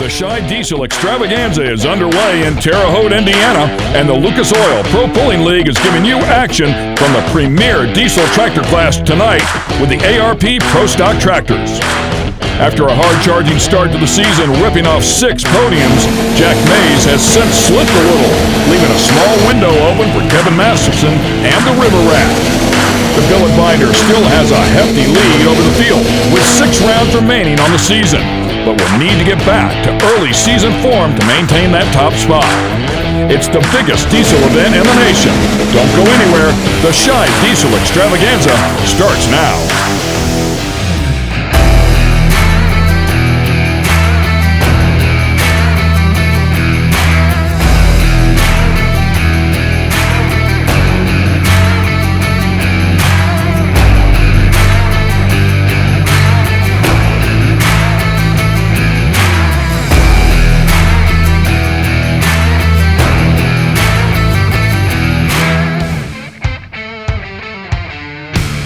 The Scheid Diesel Extravaganza is underway in Terre Haute, Indiana, and the Lucas Oil Pro Pulling League is giving you action from the premier diesel tractor class tonight with the ARP Pro Stock tractors. After a hard-charging start to the season, ripping off 6 podiums, Jack Mays has since slipped a little, leaving a small window open for Kevin Masterson and the River Rat. The billet binder still has a hefty lead over the field, with 6 rounds remaining on the season, but will need to get back to early season form to maintain that top spot. It's the biggest diesel event in the nation. Don't go anywhere. The Scheid Diesel Extravaganza starts now.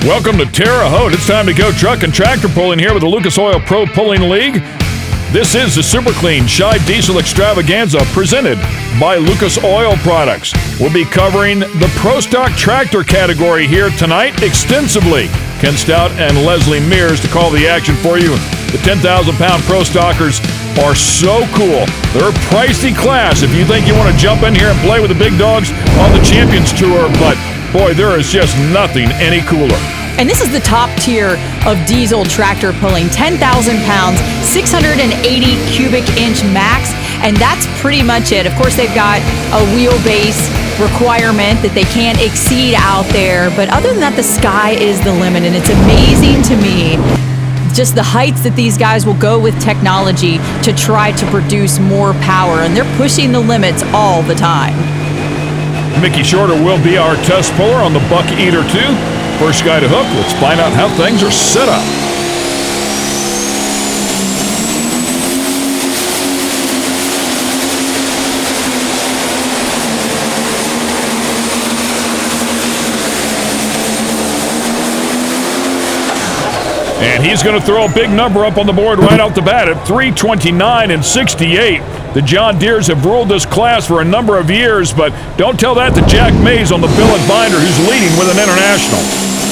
Welcome to Terre Haute. It's time to go truck and tractor pulling here with the Lucas Oil Pro Pulling League. This is the Super Clean Scheid Diesel Extravaganza presented by Lucas Oil Products. We'll be covering the Pro Stock tractor category here tonight extensively. Ken Stout and Leslie Mears to call the action for you. The 10,000-pound Pro Stockers are so cool. They're a pricey class if you think you want to jump in here and play with the big dogs on the Champions Tour, but boy, there is just nothing any cooler. And this is the top tier of diesel tractor pulling, 10,000 pounds, 680 cubic inch max, and that's pretty much it. Of course, they've got a wheelbase requirement that they can't exceed out there, but other than that, the sky is the limit, and it's amazing to me just the heights that these guys will go with technology to try to produce more power, and they're pushing the limits all the time. Mickey Shorter will be our test puller on the Buck Eater 2. First guy to hook, let's find out how things are set up. And he's going to throw a big number up on the board right off the bat at 329 and 68. The John Deeres have ruled this class for a number of years, but don't tell that to Jack Mays on the billet binder, who's leading with an international.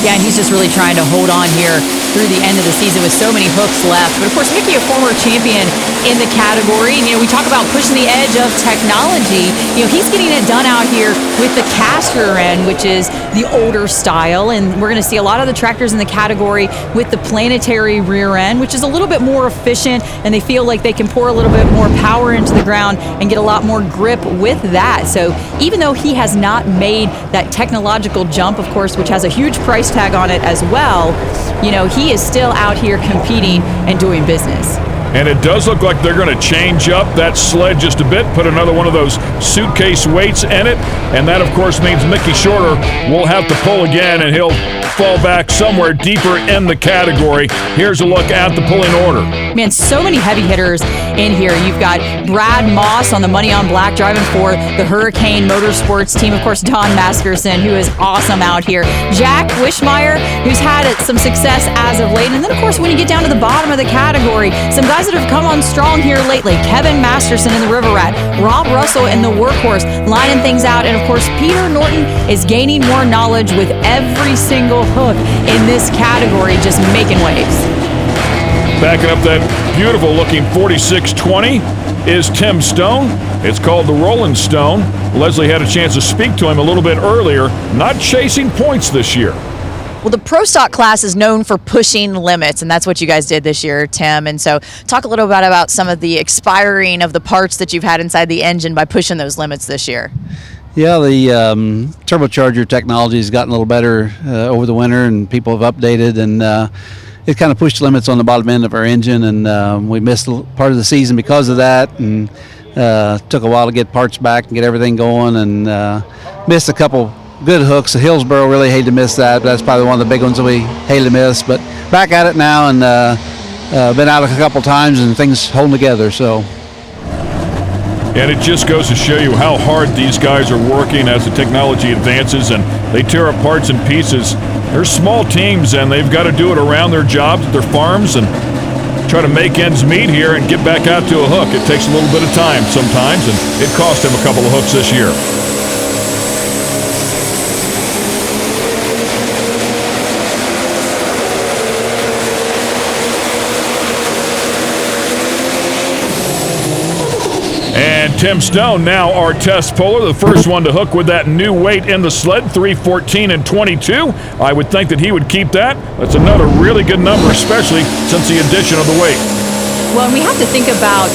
Yeah, and he's just really trying to hold on here through the end of the season with so many hooks left. But of course, Mickey, a former champion in the category, and we talk about pushing the edge of technology. He's getting it done out here with the caster end, which is the older style, and we're going to see a lot of the tractors in the category with the planetary rear end, which is a little bit more efficient, and they feel like they can pour a little bit more power into the ground and get a lot more grip with that. So even though he has not made that technological jump, of course, which has a huge price tag on it as well, he is still out here competing and doing business. And it does look like they're going to change up that sled just a bit, put another one of those suitcase weights in it, and that, of course, means Mickey Shorter will have to pull again, and he'll fall back somewhere deeper in the category. Here's a look at the pulling order. Man, so many heavy hitters in here. You've got Brad Moss on the Money on Black driving for the Hurricane Motorsports team. Of course, Don Maskerson, who is awesome out here. Jack Wishmeyer, who's had some success as of late. And then, of course, when you get down to the bottom of the category, some guys that have come on strong here lately. Kevin Masterson in the River Rat, Rob Russell in the Workhorse, lining things out. And, of course, Peter Norton is gaining more knowledge with every single hook in this category, just making waves. Backing up that beautiful-looking 4620 is Tim Stone. It's called the Rolling Stone. Leslie had a chance to speak to him a little bit earlier. Not chasing points this year. Well, the Pro Stock class is known for pushing limits, and that's what you guys did this year, Tim. And so talk a little bit about some of the expiring of the parts that you've had inside the engine by pushing those limits this year. Yeah, the turbocharger technology has gotten a little better over the winter, and people have updated, and it kind of pushed limits on the bottom end of our engine, and we missed part of the season because of that, and took a while to get parts back and get everything going, and missed a couple good hooks. Hillsboro really hated to miss that, but that's probably one of the big ones that we hated to miss. But back at it now, and been out a couple times, and things holding together. So. And it just goes to show you how hard these guys are working as the technology advances, and they tear up parts and pieces. They're small teams, and they've got to do it around their jobs, their farms, and try to make ends meet here and get back out to a hook. It takes a little bit of time sometimes, and it cost him a couple of hooks this year. And Tim Stone, now our test puller, the first one to hook with that new weight in the sled, 314 and 22. I would think that he would keep that. That's another really good number, especially since the addition of the weight. Well, and we have to think about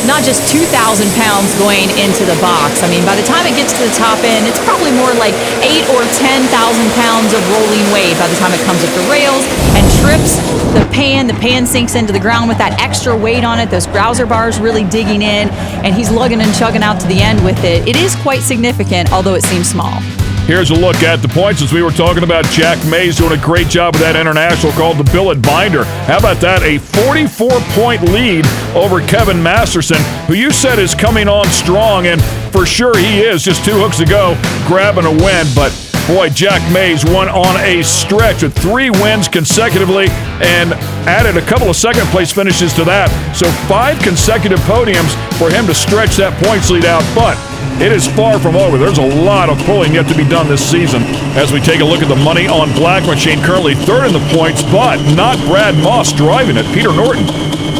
not just 2,000 pounds going into the box. I mean, by the time it gets to the top end, it's probably more like 8,000 or 10,000 pounds of rolling weight by the time it comes up the rails and trips the pan. The pan sinks into the ground with that extra weight on it. Those grouser bars really digging in, and he's lugging and chugging out to the end with it. It is quite significant, although it seems small. Here's a look at the points as we were talking about Jack Mays doing a great job with that international called the Billet Binder. How about that? A 44-point lead over Kevin Masterson, who you said is coming on strong, and for sure he is. Just 2 hooks to go, grabbing a win. But boy, Jack Mays won on a stretch with 3 wins consecutively and added a couple of second-place finishes to that. So 5 consecutive podiums for him to stretch that points lead out. But it is far from over. There's a lot of pulling yet to be done this season. As we take a look at the money on Black Machine, currently 3rd in the points, but not Brad Moss driving it. Peter Norton.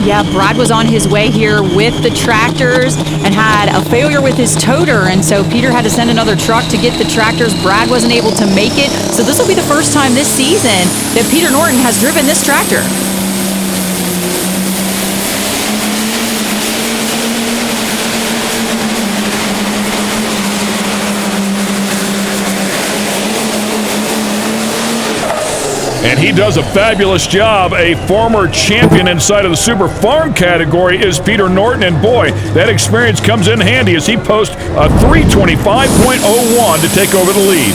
Yeah, Brad was on his way here with the tractors and had a failure with his toter, and so Peter had to send another truck to get the tractors. Brad wasn't able to make it, so this will be the first time this season that Peter Norton has driven this tractor. And he does a fabulous job. A former champion inside of the Super Farm category is Peter Norton. And boy, that experience comes in handy as he posts a 325.01 to take over the lead.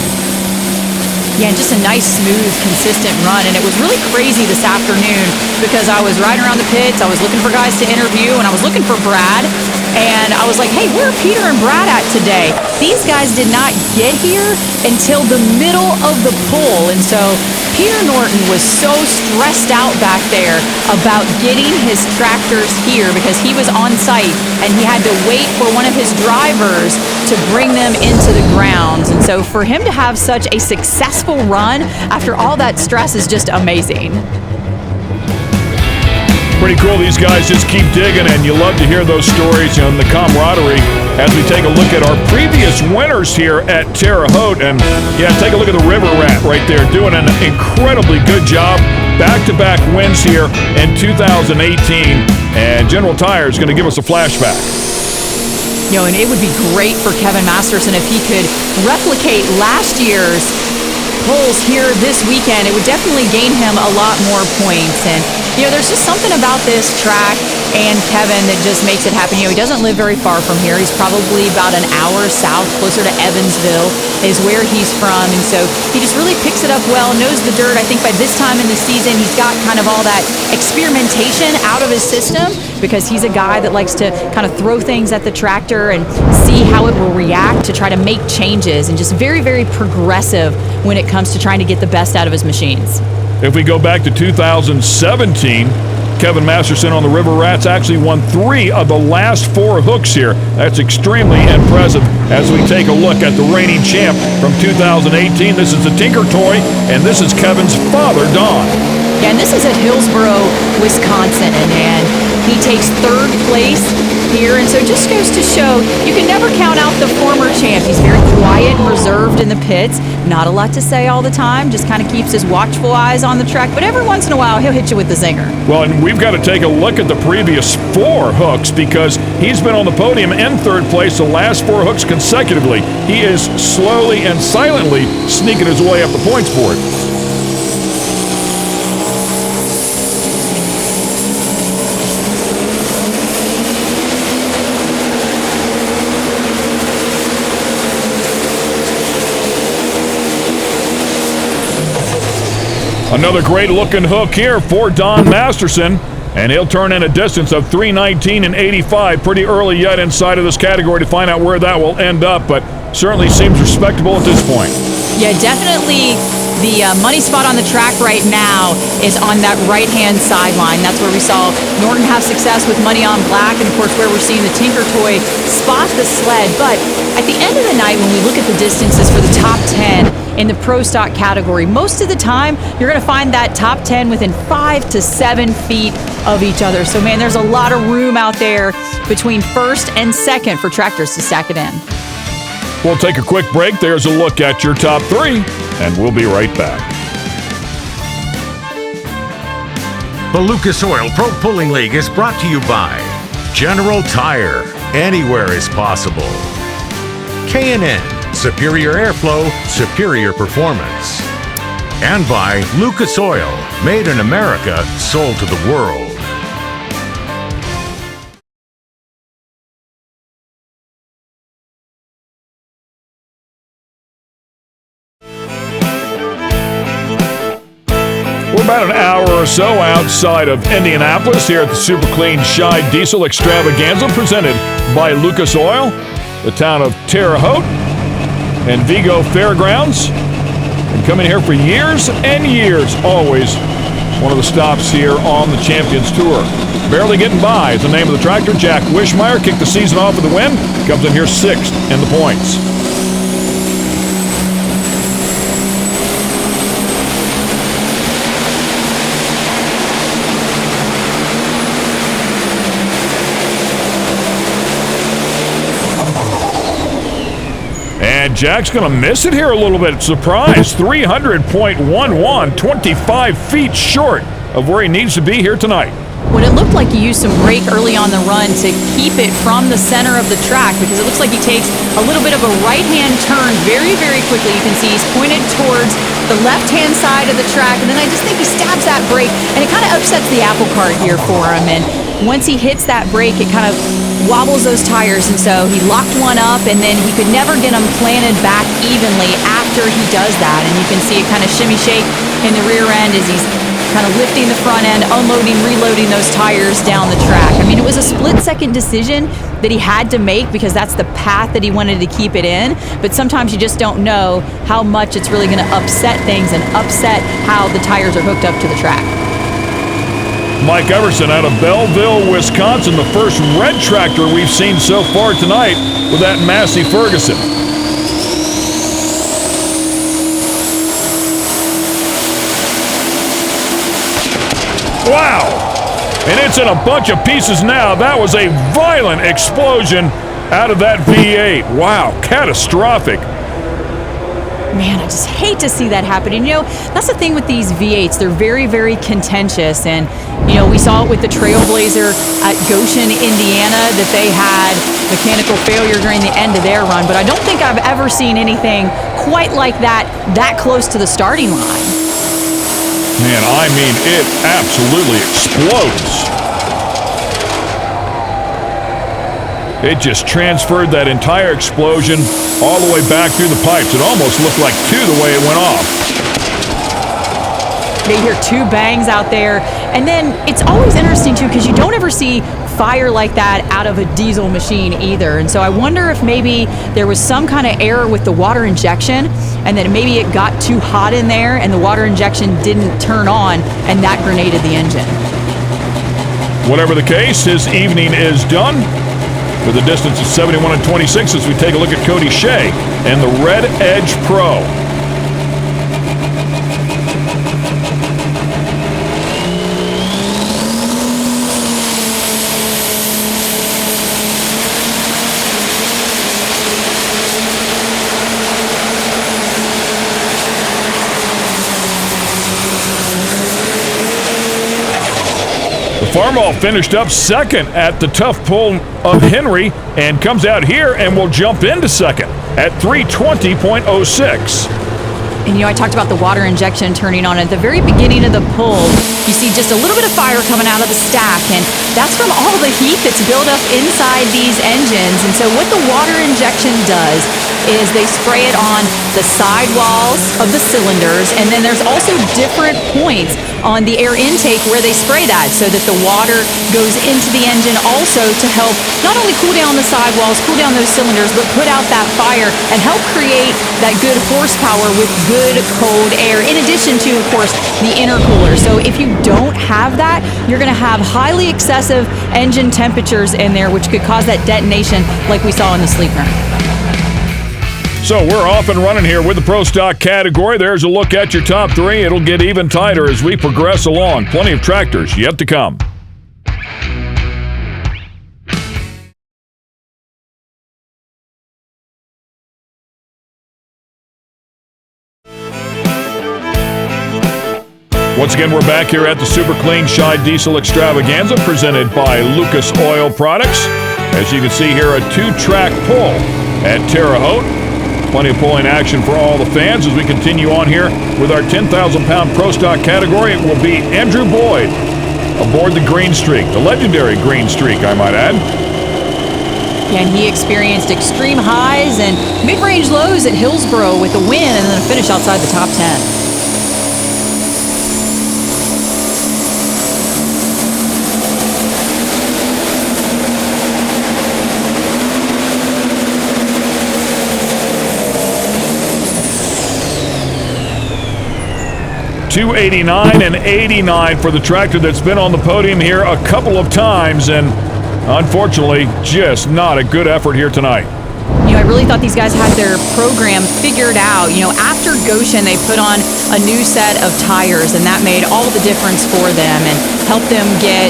Yeah, and just a nice, smooth, consistent run. And it was really crazy this afternoon because I was riding around the pits. I was looking for guys to interview, and I was looking for Brad. And I was like, hey, where are Peter and Brad at today? These guys did not get here until the middle of the pull. And so Peter Norton was so stressed out back there about getting his tractors here because he was on site and he had to wait for one of his drivers to bring them into the grounds. And so for him to have such a successful run after all that stress is just amazing. Pretty cool. These guys just keep digging, and you love to hear those stories and the camaraderie as we take a look at our previous winners here at Terre Haute. And yeah, take a look at the River Rat right there, doing an incredibly good job. Back-to-back wins here in 2018, and General Tire is going to give us a flashback. You know, and it would be great for Kevin Masterson if he could replicate last year's pulls here this weekend. It would definitely gain him a lot more points. And you know, there's just something about this track and Kevin that just makes it happen. You know, he doesn't live very far from here. He's probably about an hour south, closer to Evansville is where he's from. And so he just really picks it up well, knows the dirt. I think by this time in the season, he's got kind of all that experimentation out of his system because he's a guy that likes to kind of throw things at the tractor and see how it will react to try to make changes, and just very, very progressive when it comes to trying to get the best out of his machines. If we go back to 2017, Kevin Masterson on the River Rats actually won 3 of the last 4 hooks here. That's extremely impressive as we take a look at the reigning champ from 2018. This is the Tinker Toy, and this is Kevin's father, Don. Yeah, and this is at Hillsboro, Wisconsin, and he takes 3rd place here, and so it just goes to show you can never count out the former champ. He's very quiet and reserved in the pits, not a lot to say all the time, just kind of keeps his watchful eyes on the track, but every once in a while he'll hit you with the zinger. Well, and we've got to take a look at the previous 4 hooks because he's been on the podium in 3rd place the last 4 hooks consecutively. He is slowly and silently sneaking his way up the points board. Another great-looking hook here for Don Masterson, and he'll turn in a distance of 319 and 85 pretty early yet inside of this category to find out where that will end up, but certainly seems respectable at this point. Yeah, definitely The money spot on the track right now is on that right-hand sideline. That's where we saw Norton have success with Money on Black, and of course where we're seeing the Tinker Toy spot the sled. But at the end of the night, when we look at the distances for the top 10 in the Pro Stock category, most of the time you're going to find that top 10 within 5 to 7 feet of each other. So man, there's a lot of room out there between first and second for tractors to stack it in. We'll take a quick break. There's a look at your top 3, and we'll be right back. The Lucas Oil Pro Pulling League is brought to you by General Tire. Anywhere is possible. K&N, superior airflow, superior performance. And by Lucas Oil, made in America, sold to the world. We're about an hour or so outside of Indianapolis here at the Super Clean Scheid Diesel Extravaganza presented by Lucas Oil, the town of Terre Haute and Vigo Fairgrounds. And coming here for years and years, always one of the stops here on the Champions Tour. Barely getting by is the name of the tractor. Jack Wishmeyer kicked the season off with a win. Comes in here 6th in the points. And Jack's going to miss it here a little bit. Surprise, 300.11, 25 feet short of where he needs to be here tonight. When it looked like he used some brake early on the run to keep it from the center of the track, because it looks like he takes a little bit of a right-hand turn very, very quickly. You can see he's pointed towards the left-hand side of the track, and then I just think he stabs that brake, and it kind of upsets the apple cart here for him. And once he hits that brake, it kind of wobbles those tires, and so he locked one up, and then he could never get them planted back evenly after he does that. And you can see it kind of shimmy shake in the rear end as he's kind of lifting the front end, unloading, reloading those tires down the track. I mean, it was a split-second decision that he had to make because that's the path that he wanted to keep it in. But sometimes you just don't know how much it's really going to upset things and upset how the tires are hooked up to the track. Mike Everson out of Belleville, Wisconsin, the first red tractor we've seen so far tonight with that Massey Ferguson. Wow! And it's in a bunch of pieces now. That was a violent explosion out of that V8. Wow, catastrophic. Man, I just hate to see that happen. And, you know, that's the thing with these V8s. They're very, very contentious. And, you know, we saw it with the Trailblazer at Goshen, Indiana, that they had mechanical failure during the end of their run. But I don't think I've ever seen anything quite like that close to the starting line. Man, I mean, it absolutely explodes. It just transferred that entire explosion all the way back through the pipes. It almost looked like 2 the way it went off. They hear 2 bangs out there. And then it's always interesting, too, because you don't ever see fire like that out of a diesel machine either. And so I wonder if maybe there was some kind of error with the water injection, and then maybe it got too hot in there and the water injection didn't turn on, and that grenaded the engine. Whatever the case, his evening is done. With a distance of 71 and 26 as we take a look at Cody Scheid and the Red Edge Pro. Farmall finished up second at the tough pull of Henry and comes out here and will jump into second at 320.06. And, you know, I talked about the water injection turning on. At the very beginning of the pull, you see just a little bit of fire coming out of the stack, and that's from all the heat that's built up inside these engines. And so what the water injection does is they spray it on the sidewalls of the cylinders, and then there's also different points on the air intake where they spray that so that the water goes into the engine also to help not only cool down the sidewalls, cool down those cylinders, but put out that fire and help create that good horsepower with good cold air, in addition to, of course, the intercooler. So if you don't have that, you're going to have highly excessive engine temperatures in there, which could cause that detonation like we saw in the Sleeper. So we're off and running here with the Pro Stock category. There's a look at your top three. It'll get even tighter as we progress along. Plenty of tractors yet to come. Once again, we're back here at the Super Clean Scheid Diesel Extravaganza presented by Lucas Oil Products. As you can see here, a 2-track pull at Terre Haute. Plenty of pulling action for all the fans as we continue on here with our 10,000-pound Pro Stock category. It will be Andrew Boyd aboard the Green Streak, the legendary Green Streak, I might add. And he experienced extreme highs and mid-range lows at Hillsboro with a win and then a finish outside the top 10. .289 and 89 for the tractor that's been on the podium here a couple of times, and unfortunately, just not a good effort here tonight. You know, I really thought these guys had their program figured out. You know, after Goshen, they put on a new set of tires, and that made all the difference for them and helped them get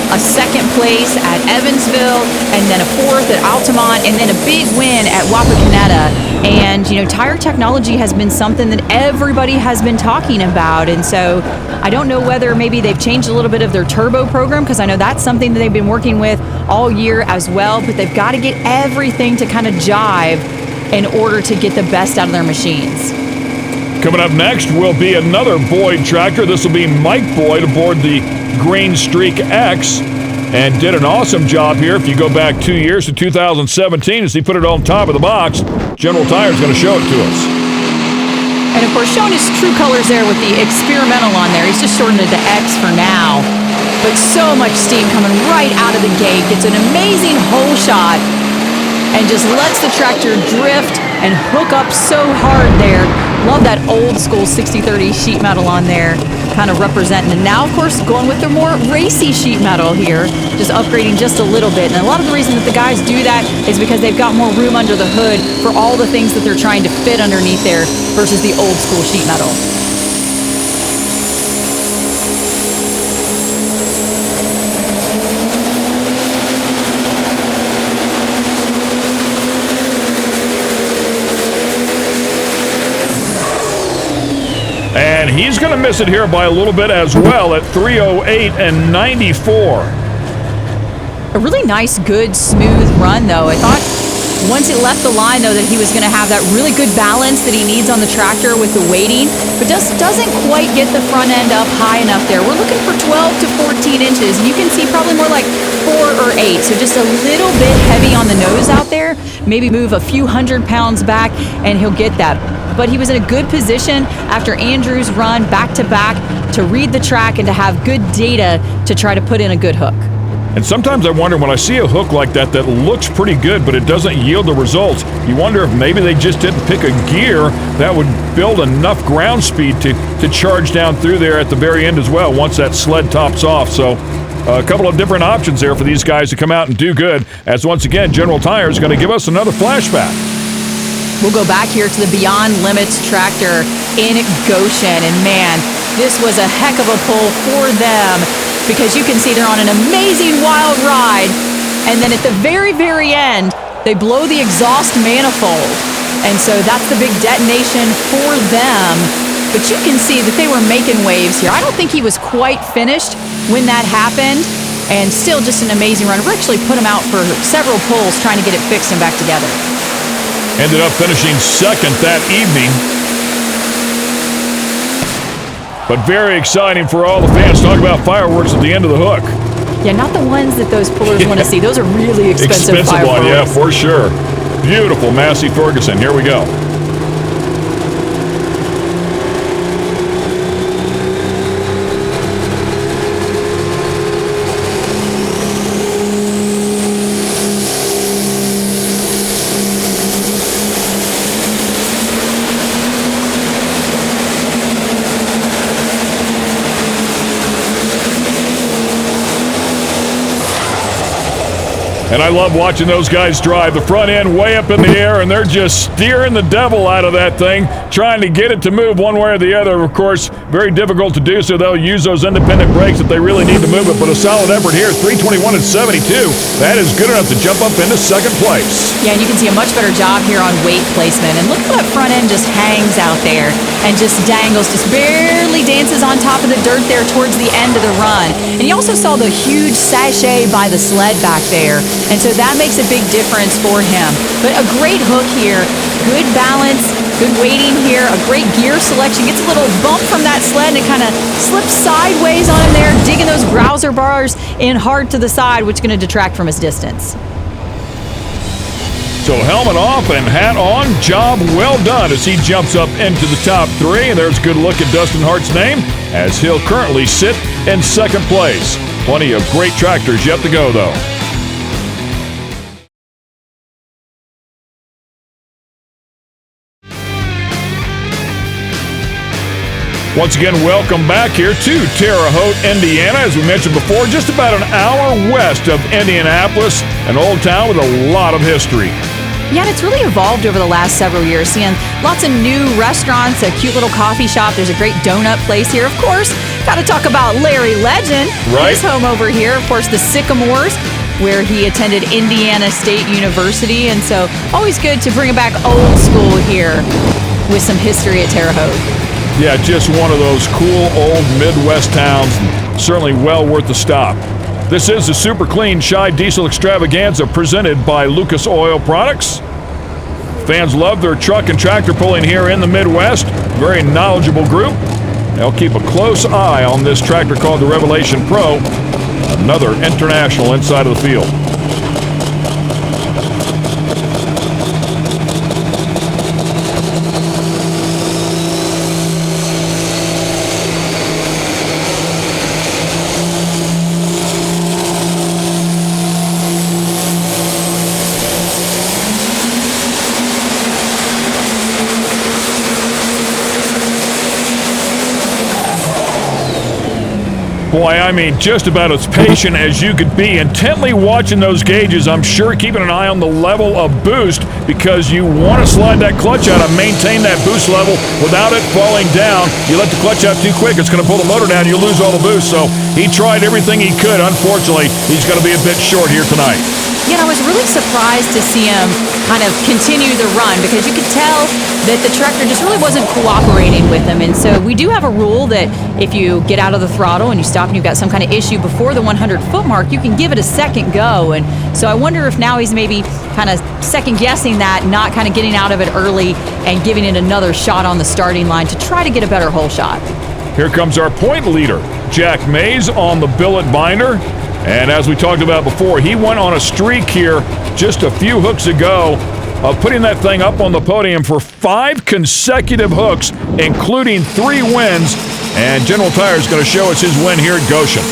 a second place at Evansville, and then a fourth at Altamont, and then a big win at Wapakoneta. And, you know, tire technology has been something that everybody has been talking about. And so I don't know whether maybe they've changed a little bit of their turbo program, because I know that's something that they've been working with all year as well. But they've got to get everything to kind of jive in order to get the best out of their machines. Coming up next will be another Boyd tractor. This will be Mike Boyd aboard the Green Streak X, and did an awesome job here. If you go back 2 years to 2017, as he put it on top of the box, General Tire is going to show it to us. And of course, showing his true colors there with the experimental on there. He's just shortened it to X for now. But so much steam coming right out of the gate. Gets an amazing hole shot and just lets the tractor drift and hook up so hard there. Love that old school 60/30 sheet metal on there, kind of representing. And now, of course, going with the more racy sheet metal here, just upgrading just a little bit. And a lot of the reason that the guys do that is because they've got more room under the hood for all the things that they're trying to fit underneath there versus the old school sheet metal. And he's going to miss it here by a little bit as well at 308 and 94. A really nice, good, smooth run, though. I thought once it left the line, though, that he was going to have that really good balance that he needs on the tractor with the weighting, but doesn't quite get the front end up high enough there. We're looking for 12 to 14 inches, and you can see probably more like 4 or 8, so just a little bit heavy on the nose out there. Maybe move a few 100 pounds back, and he'll get that. But he was in a good position after Andrew's run back-to-back to read the track and to have good data to try to put in a good hook. And sometimes I wonder, when I see a hook like that that looks pretty good, but it doesn't yield the results, you wonder if maybe they just didn't pick a gear that would build enough ground speed to charge down through there at the very end as well once that sled tops off. So a couple of different options there for these guys to come out and do good, as once again, General Tire is going to give us another flashback. We'll go back here to the Beyond Limits tractor in Goshen, and man, this was a heck of a pull for them, because you can see they're on an amazing wild ride, and then at the very, very end, they blow the exhaust manifold, and so that's the big detonation for them. But you can see that they were making waves here. I don't think he was quite finished when that happened, and still just an amazing run. We actually put him out for several pulls trying to get it fixed and back together. Ended up finishing second that evening. But very exciting for all the fans. Talk about fireworks at the end of the hook. Yeah, not the ones that those pullers want to see. Those are really expensive fireworks. One, yeah, for sure. beautiful Massey Ferguson. Here we go. And I love watching those guys drive. The front end way up in the air, and they're just steering the devil out of that thing, trying to get it to move one way or the other. Of course, very difficult to do, so they'll use those independent brakes if they really need to move it. But a solid effort here, 321 and 72. That is good enough to jump up into second place. Yeah, and you can see a much better job here on weight placement. And look how that front end just hangs out there and just dangles, just barely dances on top of the dirt there towards the end of the run. And you also saw the huge sachet by the sled back there. And so that makes a big difference for him. But a great hook here, good balance, good weighting here, a great gear selection. Gets a little bump from that sled and it kind of slips sideways on him there, digging those browser bars in hard to the side, which is going to detract from his distance. So helmet off and hat on, job well done as he jumps up into the top three. And there's a good look at Dustin Hart's name as he'll currently sit in second place. Plenty of great tractors yet to go, though. Once again, welcome back here to Terre Haute, Indiana. As we mentioned before, just about an hour west of Indianapolis, an old town with a lot of history. Yeah, and it's really evolved over the last several years, seeing lots of new restaurants, a cute little coffee shop. There's a great donut place here. Of course, got to talk about Larry Legend. Right. His home over here. Of course, the Sycamores, where he attended Indiana State University. And so always good to bring it back old school here with some history at Terre Haute. Yeah, just one of those cool old Midwest towns, and certainly well worth the stop. This is the super clean Scheid Diesel Extravaganza presented by Lucas Oil Products. Fans love their truck and tractor pulling here in the Midwest. Very knowledgeable group. They'll keep a close eye on this tractor called the Revelation Pro, another international inside of the field. Boy, I mean, just about as patient as you could be, intently watching those gauges, I'm sure, keeping an eye on the level of boost, because you want to slide that clutch out and maintain that boost level without it falling down. You let the clutch out too quick, it's going to pull the motor down, you lose all the boost. So he tried everything he could. Unfortunately, he's going to be a bit short here tonight. Yeah, and I was really surprised to see him kind of continue the run, because you could tell that the tractor just really wasn't cooperating with him. And so we do have a rule that if you get out of the throttle and you stop and you've got some kind of issue before the 100-foot mark, you can give it a second go. And so I wonder if now he's maybe kind of second guessing that, not kind of getting out of it early and giving it another shot on the starting line to try to get a better hole shot. Here comes our point leader, Jack Mays, on the billet binder. And as we talked about before, he went on a streak here just a few hooks ago of putting that thing up on the podium for 5 consecutive hooks, including 3 wins. And General Tire is going to show us his win here at Goshen.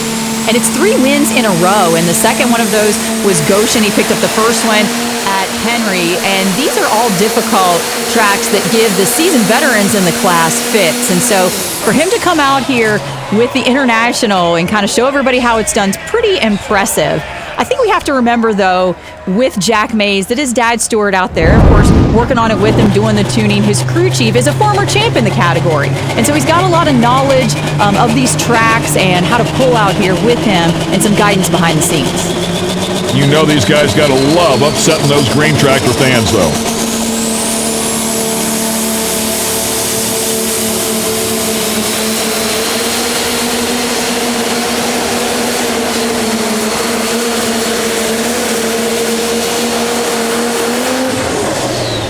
And it's 3 wins in a row, and the second one of those was Goshen. He picked up the first one at Henry, and these are all difficult tracks that give the seasoned veterans in the class fits. And so for him to come out here with the International and kind of show everybody how it's done is pretty impressive. I think we have to remember, though, with Jack Mays, that his dad, Stuart, out there, of course, working on it with him, doing the tuning. His crew chief is a former champ in the category. And so he's got a lot of knowledge of these tracks and how to pull out here with him and some guidance behind the scenes. You know these guys got to love upsetting those green tractor fans, though.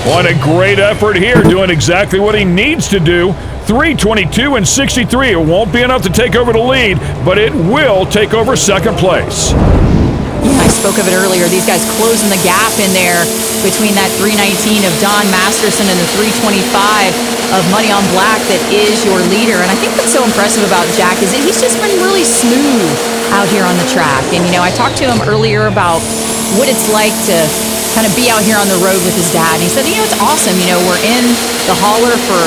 What a great effort here, doing exactly what he needs to do. 3:22 and 63. It won't be enough to take over the lead, but it will take over second place. Yeah, I spoke of it earlier. These guys closing the gap in there between that 319 of Don Masterson and the 325 of Money on Black that is your leader. And I think what's so impressive about Jack is that he's just been really smooth out here on the track. And, I talked to him earlier about what it's like to kind of be out here on the road with his dad. And he said, it's awesome. We're in the hauler for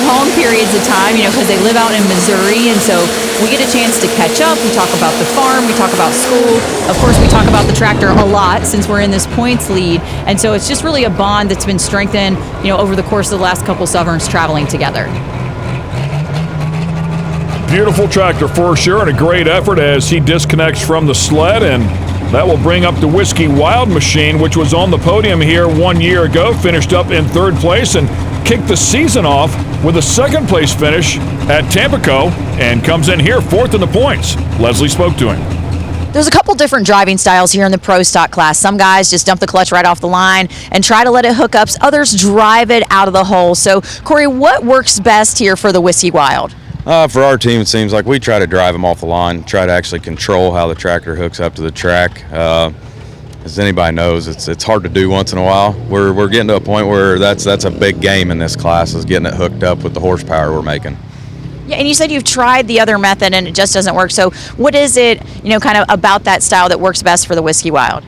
long periods of time, because they live out in Missouri. And so we get a chance to catch up. We talk about the farm. We talk about school. Of course, we talk about the tractor a lot since we're in this points lead. And so it's just really a bond that's been strengthened, over the course of the last couple summers traveling together. Beautiful tractor for sure, and a great effort as he disconnects from the sled, and that will bring up the Whiskey Wild machine, which was on the podium here 1 year ago, finished up in third place, and kicked the season off with a second place finish at Tampico, and comes in here fourth in the points. Leslie spoke to him. There's a couple different driving styles here in the Pro Stock class. Some guys just dump the clutch right off the line and try to let it hook up. Others drive it out of the hole. So, Corey, what works best here for the Whiskey Wild? For our team, it seems like we try to drive them off the line, try to actually control how the tractor hooks up to the track. As anybody knows, it's hard to do once in a while. We're getting to a point where that's a big game in this class, is getting it hooked up with the horsepower we're making. Yeah, and you said you've tried the other method and it just doesn't work. So what is it, kind of about that style that works best for the Whiskey Wild?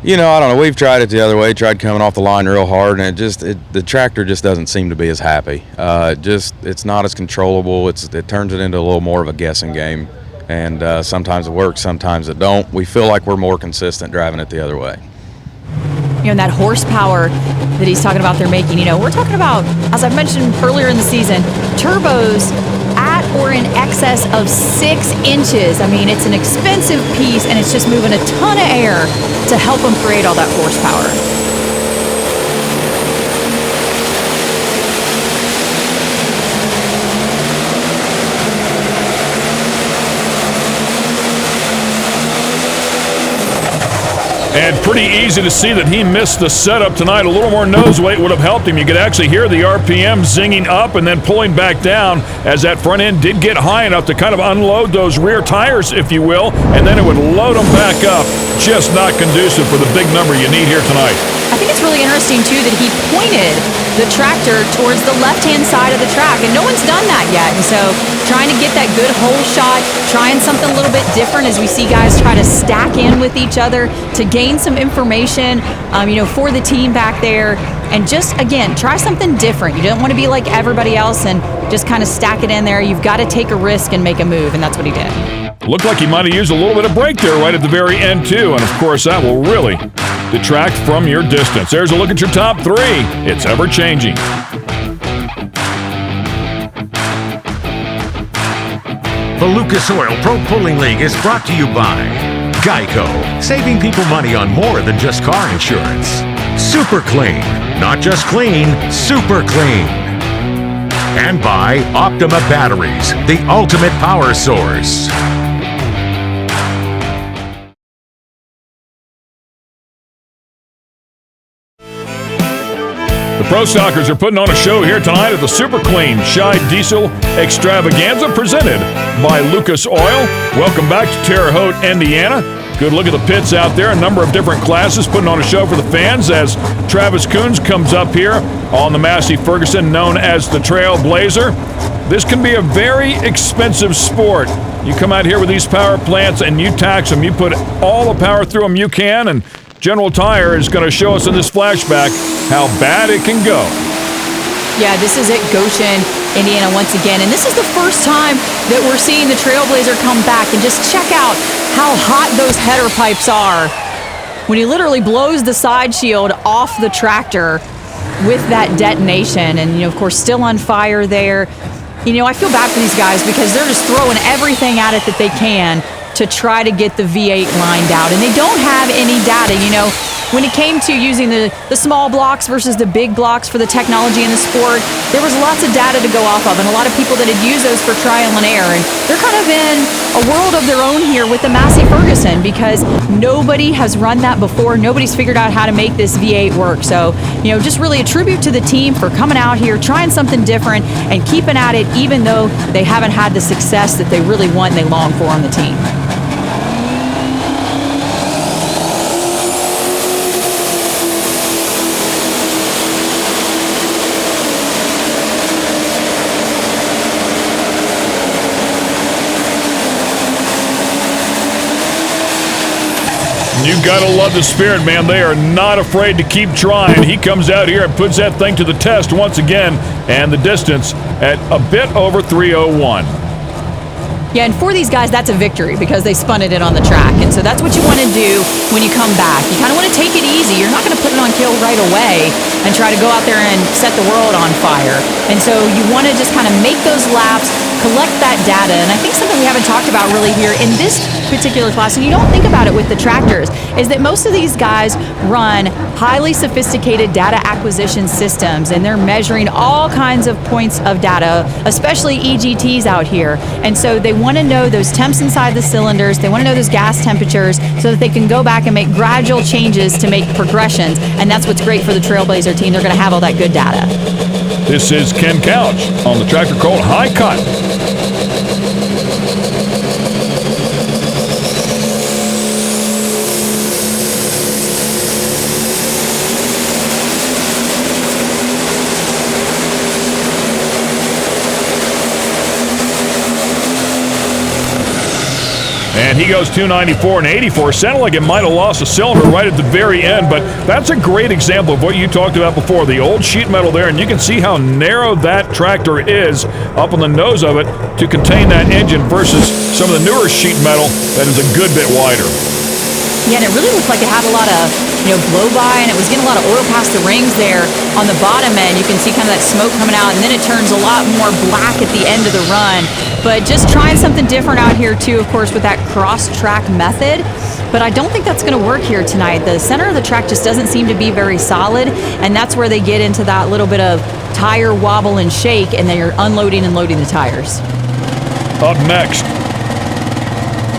I don't know. We've tried it the other way, tried coming off the line real hard, and the tractor just doesn't seem to be as happy. It's not as controllable. It turns it into a little more of a guessing game, and sometimes it works, sometimes it don't. We feel like we're more consistent driving it the other way. And that horsepower that he's talking about they're making, we're talking about, as I've mentioned earlier in the season, turbos at or in excess of 6 inches. I mean, it's an expensive piece, and it's just moving a ton of air to help them create all that horsepower. And pretty easy to see that he missed the setup tonight. A little more nose weight would have helped him. You could actually hear the RPM zinging up and then pulling back down as that front end did get high enough to kind of unload those rear tires, if you will, and then it would load them back up. Just not conducive for the big number you need here tonight. I think it's really interesting, too, that he pointed the tractor towards the left-hand side of the track, and no one's done that yet. And so trying to get that good hole shot, trying something a little bit different as we see guys try to stack in with each other to gain some information, for the team back there. And just, again, try something different. You don't want to be like everybody else and just kind of stack it in there. You've got to take a risk and make a move, and that's what he did. Looked like he might have used a little bit of brake there right at the very end, too. And, of course, that will really detract from your distance. There's a look at your top 3. It's ever-changing. The Lucas Oil Pro Pulling League is brought to you by Geico, saving people money on more than just car insurance. Super Clean, not just clean, super clean. And by Optima Batteries, the ultimate power source. The Pro Stockers are putting on a show here tonight at the Super Clean Scheid Diesel Extravaganza presented by Lucas Oil. Welcome back to Terre Haute, Indiana. Good look at the pits out there. A number of different classes putting on a show for the fans as Travis Coons comes up here on the Massey Ferguson, known as the Trailblazer. This can be a very expensive sport. You come out here with these power plants and you tax them. You put all the power through them you can, and General Tire is going to show us in this flashback how bad it can go. Yeah, this is at Goshen, Indiana once again. And this is the first time that we're seeing the Trailblazer come back. And just check out how hot those header pipes are when he literally blows the side shield off the tractor with that detonation. And, of course, still on fire there. I feel bad for these guys because they're just throwing everything at it that they can to try to get the V8 lined out. And they don't have any data, When it came to using the small blocks versus the big blocks for the technology in the sport, there was lots of data to go off of, and a lot of people that had used those for trial and error. And they're kind of in a world of their own here with the Massey Ferguson because nobody has run that before. Nobody's figured out how to make this V8 work. So, just really a tribute to the team for coming out here, trying something different, and keeping at it even though they haven't had the success that they really want and they long for on the team. You've got to love the spirit, man. They are not afraid to keep trying. He comes out here and puts that thing to the test once again, and the distance at a bit over 3:01. Yeah, and for these guys, that's a victory because they spun it in on the track. And so that's what you want to do when you come back. You kind of want to take it easy. You're not going to put it on kill right away and try to go out there and set the world on fire. And so you want to just kind of make those laps, collect that data. And I think something we haven't talked about really here in this particular class, and you don't think about it with the tractors, is that most of these guys run highly sophisticated data acquisition systems, and they're measuring all kinds of points of data, especially EGTs out here. And so they want to know those temps inside the cylinders, they want to know those gas temperatures so that they can go back and make gradual changes to make progressions. And that's what's great for the Trailblazer team. They're going to have all that good data. This is Ken Couch on the tractor called High Cut. And he goes 294 and 84. Sounded like it might have lost a cylinder right at the very end, but that's a great example of what you talked about before, the old sheet metal there, and you can see how narrow that tractor is up on the nose of it to contain that engine versus some of the newer sheet metal that is a good bit wider. Yeah, and it really looked like it had a lot of, blow by, and it was getting a lot of oil past the rings there on the bottom end. You can see kind of that smoke coming out, and then it turns a lot more black at the end of the run. But just trying something different out here, too, of course, with that cross-track method. But I don't think that's going to work here tonight. The center of the track just doesn't seem to be very solid, and that's where they get into that little bit of tire wobble and shake, and then you're unloading and loading the tires. Up next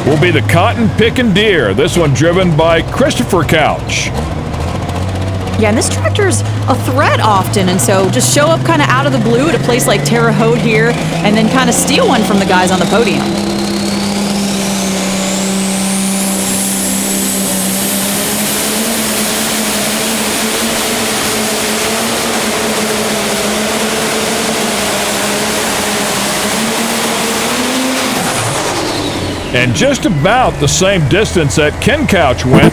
will be the Cotton Pickin' Deer, this one driven by Christopher Couch. Yeah, and this tractor's a threat often, and so just show up kind of out of the blue at a place like Terre Haute here, and then kind of steal one from the guys on the podium. And just about the same distance that Ken Couch went,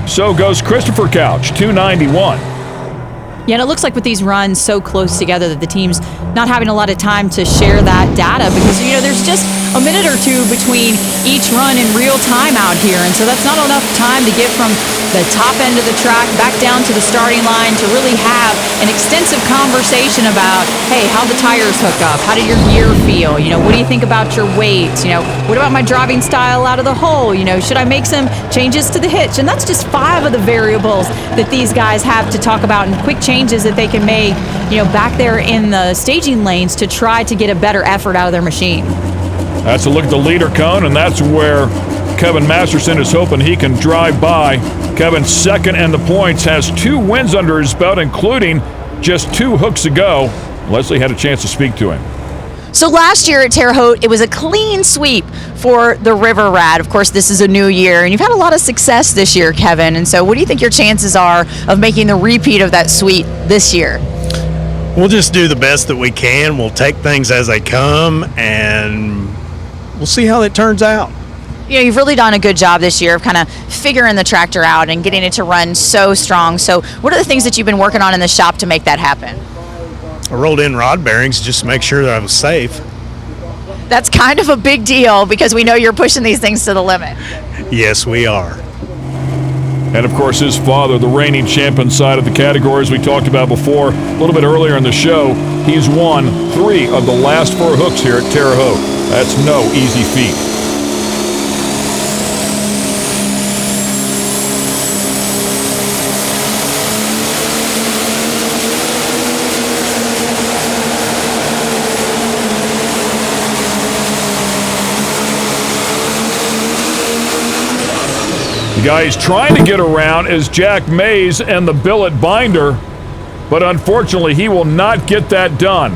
so goes Christopher Couch, 291. Yeah, and it looks like with these runs so close together that the team's not having a lot of time to share that data because, there's just a minute or two between each run in real time out here. And so that's not enough time to get from the top end of the track back down to the starting line to really have an extensive conversation about, hey, how the tires hook up? How did your gear feel? What do you think about your weights? What about my driving style out of the hole? Should I make some changes to the hitch? And that's just 5 of the variables that these guys have to talk about and quick changes that they can make, back there in the staging lanes to try to get a better effort out of their machine. That's a look at the leader cone, and that's where Kevin Masterson is hoping he can drive by. Kevin second in the points, has 2 wins under his belt, including just 2 hooks ago. Leslie had a chance to speak to him. So last year at Terre Haute, it was a clean sweep for the River Rat. Of course, this is a new year, and you've had a lot of success this year, Kevin. And so what do you think your chances are of making the repeat of that sweep this year? We'll just do the best that we can. We'll take things as they come, and we'll see how it turns out. You've really done a good job this year of kind of figuring the tractor out and getting it to run so strong. So what are the things that you've been working on in the shop to make that happen? I rolled in rod bearings just to make sure that I was safe. That's kind of a big deal because we know you're pushing these things to the limit. Yes, we are. And of course, his father, the reigning champion side of the categories we talked about before, a little bit earlier in the show, he's won 3 of the last 4 hooks here at Terre Haute. That's no easy feat. The guy he's trying to get around is Jack Mays and the billet binder, but unfortunately he will not get that done.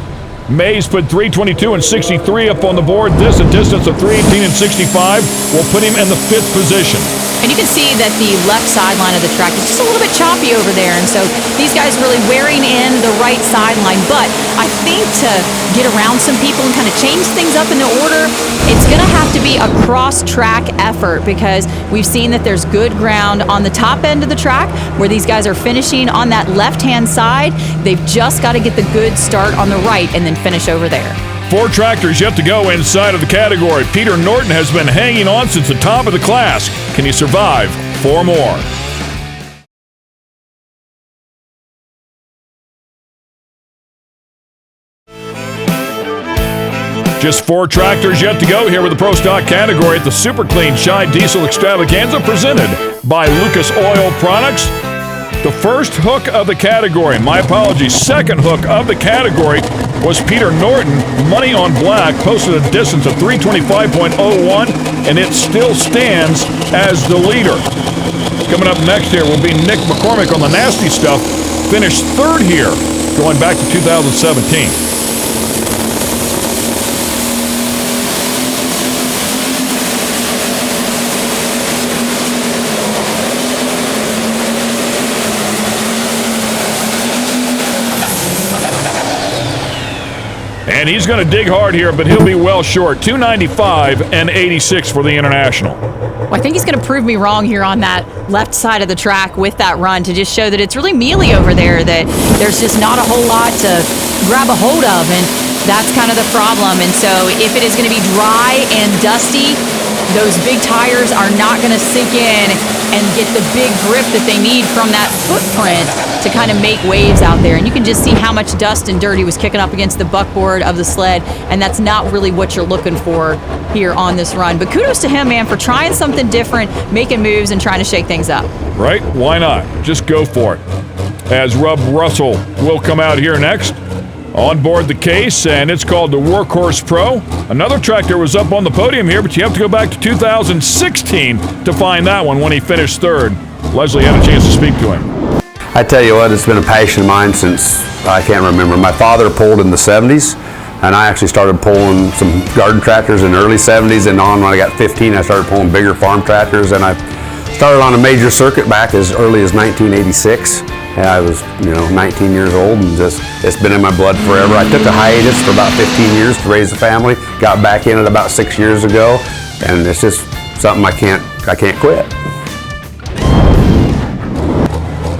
Mays put 3:22 and 63 up on the board. This, a distance of 3:18 and 65, will put him in the 5th position. And you can see that the left sideline of the track is just a little bit choppy over there. And so these guys really wearing in the right sideline. But I think to get around some people and kind of change things up in the order, it's going to have to be a cross-track effort, because we've seen that there's good ground on the top end of the track where these guys are finishing on that left-hand side. They've just got to get the good start on the right and then finish over there. 4 tractors yet to go inside of the category. Peter Norton has been hanging on since the top of the class. Can he survive 4 more? Just 4 tractors yet to go here with the Pro Stock category at the Super Clean Scheid Diesel Extravaganza, presented by Lucas Oil Products. The first hook of the category, my apologies, second hook of the category was Peter Norton. Money on Black posted a distance of 325.01, and it still stands as the leader. Coming up next here will be Nick McCormick on the nasty stuff. Finished 3rd here, going back to 2017. And he's going to dig hard here, but he'll be well short. 295 and 86 for the International. Well, I think he's going to prove me wrong here on that left side of the track with that run, to just show that it's really mealy over there, that there's just not a whole lot to grab a hold of, and that's kind of the problem. And so if it is going to be dry and dusty, those big tires are not going to sink in and get the big grip that they need from that footprint to kind of make waves out there. And you can just see how much dust and dirt he was kicking up against the buckboard of the sled, and that's not really what you're looking for here on this run. But kudos to him, man, for trying something different, making moves, and trying to shake things up. Right? Why not? Just go for it. As Rob Russell will come out here next. On board the case, and it's called the Workhorse Pro. Another tractor was up on the podium here, but you have to go back to 2016 to find that one when he finished 3rd. Leslie had a chance to speak to him. I tell you what, it's been a passion of mine since I can't remember. My father pulled in the 70s, and I actually started pulling some garden tractors in the early 70s, and on when I got 15, I started pulling bigger farm tractors, and I started on a major circuit back as early as 1986. And I was, 19 years old, and it's been in my blood forever. I took a hiatus for about 15 years to raise a family, got back in it about 6 years ago, and it's just something I can't quit.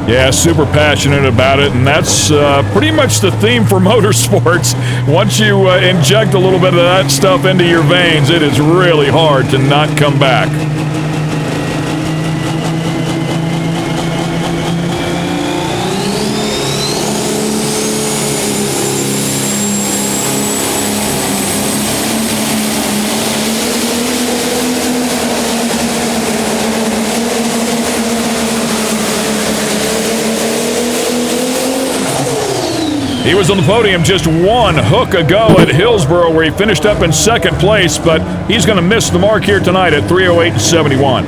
Yeah, super passionate about it, and that's pretty much the theme for motorsports. Once you inject a little bit of that stuff into your veins, it is really hard to not come back. He was on the podium just 1 hook ago at Hillsborough, where he finished up in 2nd place, but he's going to miss the mark here tonight at 3:08.71.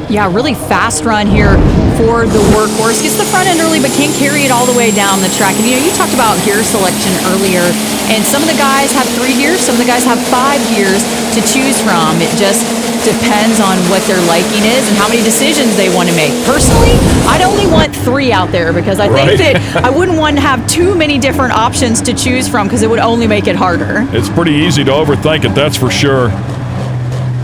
Yeah, really fast run here for the Workhorse. Gets the front end early, but can't carry it all the way down the track. And you talked about gear selection earlier, and some of the guys have 3 gears, some of the guys have 5 gears to choose from. It just depends on what their liking is and how many decisions they want to make. Personally, I'd only want 3 out there, because I think that I wouldn't want to have too many different options to choose from, because it would only make it harder. It's pretty easy to overthink it, that's for sure.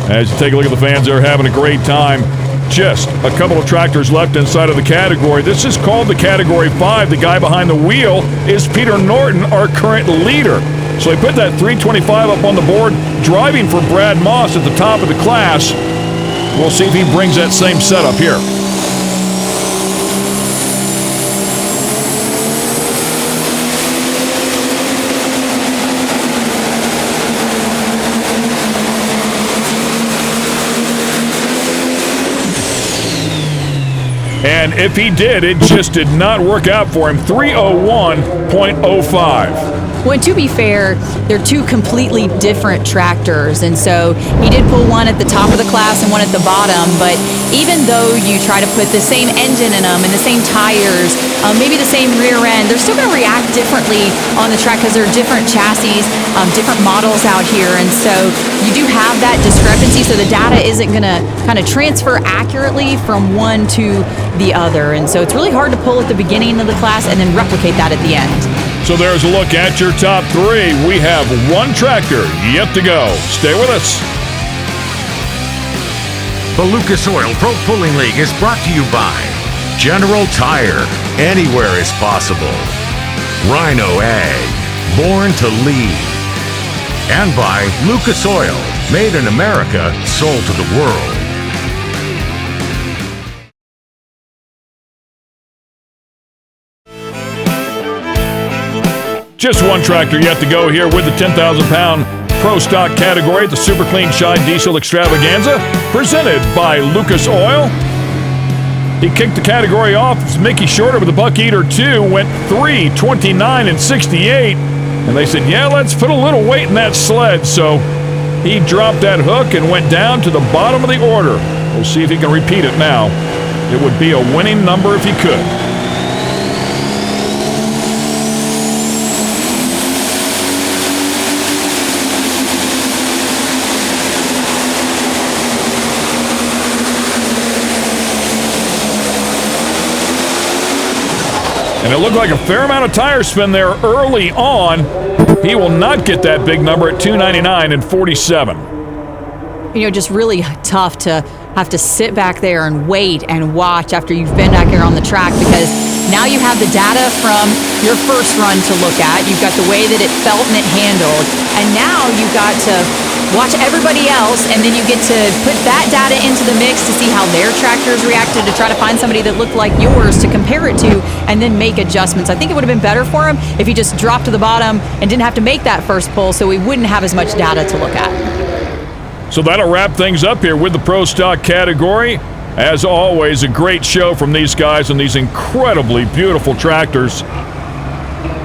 As you take a look at the fans, they're having a great time. Just a couple of tractors left inside of the category. This is called the Category 5. The guy behind the wheel is Peter Norton, our current leader. So he put that 325 up on the board, driving for Brad Moss at the top of the class. We'll see if he brings that same setup here. And if he did, it just did not work out for him. 301.05. Well, and to be fair, they're two completely different tractors, and so he did pull one at the top of the class and one at the bottom, but even though you try to put the same engine in them and the same tires, maybe the same rear end, they're still going to react differently on the track because they're different chassis, different models out here, and so you do have that discrepancy, so the data isn't going to kind of transfer accurately from one to the other, and so it's really hard to pull at the beginning of the class and then replicate that at the end. So there's a look at your top three. We have one tractor yet to go. Stay with us. The Lucas Oil Pro Pulling League is brought to you by General Tire, anywhere is possible. Rhino Ag, born to lead. And by Lucas Oil, made in America, sold to the world. Just one tractor yet to go here with the 10,000-pound Pro Stock category, the Super Clean Scheid Diesel Extravaganza, presented by Lucas Oil. He kicked the category off. Mickey Shorter with the Buck Eater 2 went 3:29 and 68. And they said, yeah, let's put a little weight in that sled. So he dropped that hook and went down to the bottom of the order. We'll see if he can repeat it now. It would be a winning number if he could. And it looked like a fair amount of tire spin there early on. He will not get that big number at 299 and 47. You know, just really tough to have to sit back there and wait and watch after you've been back here on the track, because now you have the data from your first run to look at. You've got the way that it felt and it handled. And now you've got to watch everybody else, and then you get to put that data into the mix to see how their tractors reacted, to try to find somebody that looked like yours to compare it to, and then make adjustments. I think it would have been better for him if he just dropped to the bottom and didn't have to make that first pull, so we wouldn't have as much data to look at. So that'll wrap things up here with the Pro Stock category. As always, a great show from these guys and these incredibly beautiful tractors.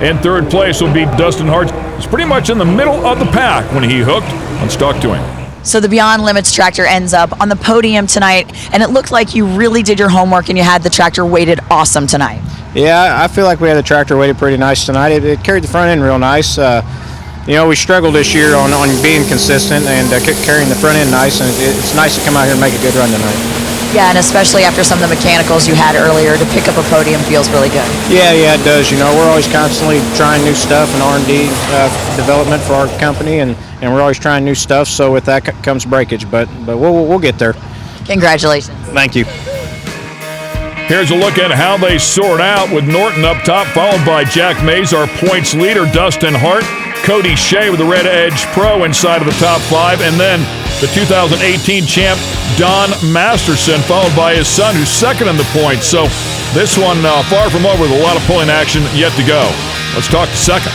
In third place will be Dustin Hart. He's pretty much in the middle of the pack when he hooked. Let's talk to him. So the Beyond Limits tractor ends up on the podium tonight, and it looked like you really did your homework and you had the tractor weighted awesome tonight. Yeah, I feel like we had the tractor weighted pretty nice tonight. It carried the front end real nice. You know, we struggled this year on being consistent and carrying the front end nice, and it's nice to come out here and make a good run tonight. Yeah, and especially after some of the mechanicals you had earlier, to pick up a podium feels really good. Yeah, it does. You know, we're always constantly trying new stuff and R&D development for our company, and we're always trying new stuff. So with that comes breakage, but we'll get there. Congratulations. Thank you. Here's a look at how they sort out, with Norton up top, followed by Jack Mays, our points leader, Dustin Hart, Cody Scheid with the Red Edge Pro inside of the top five, and then the 2018 champ, Don Masterson, followed by his son, who's second in the points. So this one far from over with a lot of pulling action yet to go. Let's talk to second.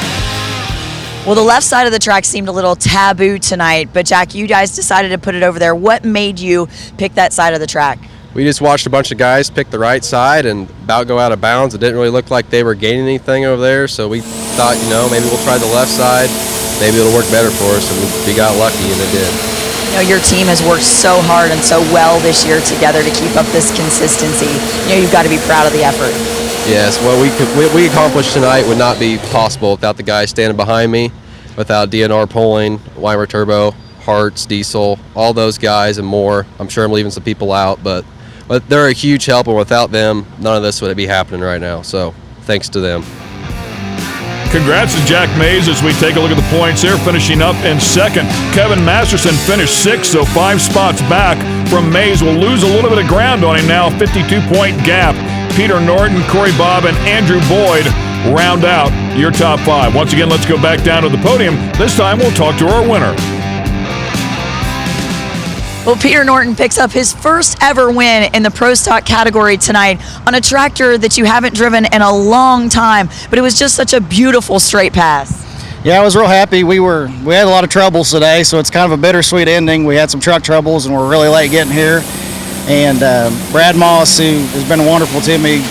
Well, the left side of the track seemed a little taboo tonight, but Jack, you guys decided to put it over there. What made you pick that side of the track? We just watched a bunch of guys pick the right side and about go out of bounds. It didn't really look like they were gaining anything over there, so we thought, you know, maybe we'll try the left side. Maybe it'll work better for us, and we got lucky, and it did. You know, your team has worked so hard and so well this year together to keep up this consistency. You know, you've got to be proud of the effort. Yes, what we accomplished tonight would not be possible without the guys standing behind me, without DNR Pulling, Weimer Turbo, Hartz, Diesel, all those guys and more. I'm sure I'm leaving some people out, but they're a huge help, and without them, none of this would be happening right now. So thanks to them. Congrats to Jack Mays as we take a look at the points here, finishing up in second. Kevin Masterson finished sixth, so 5 spots back from Mays. Will lose a little bit of ground on him now, 52-point gap. Peter Norton, Corey Bobb, and Andrew Boyd round out your top 5. Once again, let's go back down to the podium. This time we'll talk to our winner. Well, Peter Norton picks up his first ever win in the Pro Stock category tonight on a tractor that you haven't driven in a long time, but it was just such a beautiful straight pass. Yeah, I was real happy. We had a lot of troubles today, so it's kind of a bittersweet ending. We had some truck troubles and we're really late getting here. And Brad Moss, who has been wonderful to me,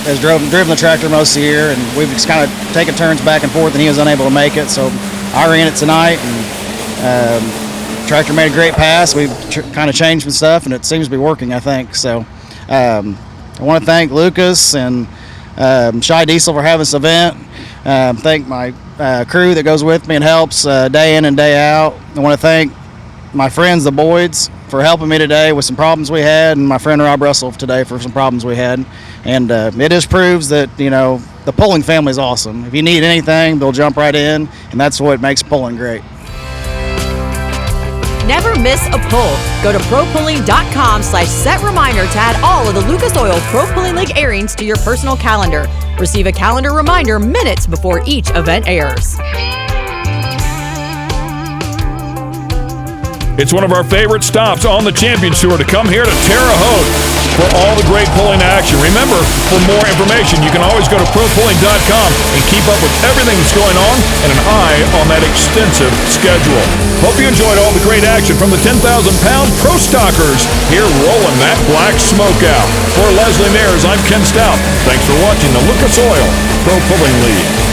has driven the tractor most of the year, and we've just kind of taken turns back and forth, and he was unable to make it. So I ran it tonight, and tractor made a great pass. We've kind of changed some stuff, and it seems to be working, I think. So I want to thank Lucas and Scheid Diesel for having this event. Thank my crew that goes with me and helps day in and day out. I want to thank my friends, the Boyds, for helping me today with some problems we had, and my friend Rob Russell today for some problems we had. And it just proves that, the pulling family is awesome. If you need anything, they'll jump right in, and that's what makes pulling great. Never miss a pull. Go to propulling.com/set reminder to add all of the Lucas Oil Pro Pulling League airings to your personal calendar. Receive a calendar reminder minutes before each event airs. It's one of our favorite stops on the Champions Tour to come here to Terre Haute for all the great pulling action. Remember, for more information, you can always go to propulling.com and keep up with everything that's going on and an eye on that extensive schedule. Hope you enjoyed all the great action from the 10,000-pound Pro Stockers here rolling that black smoke out. For Leslie Mears, I'm Ken Stout. Thanks for watching the Lucas Oil Pro Pulling League.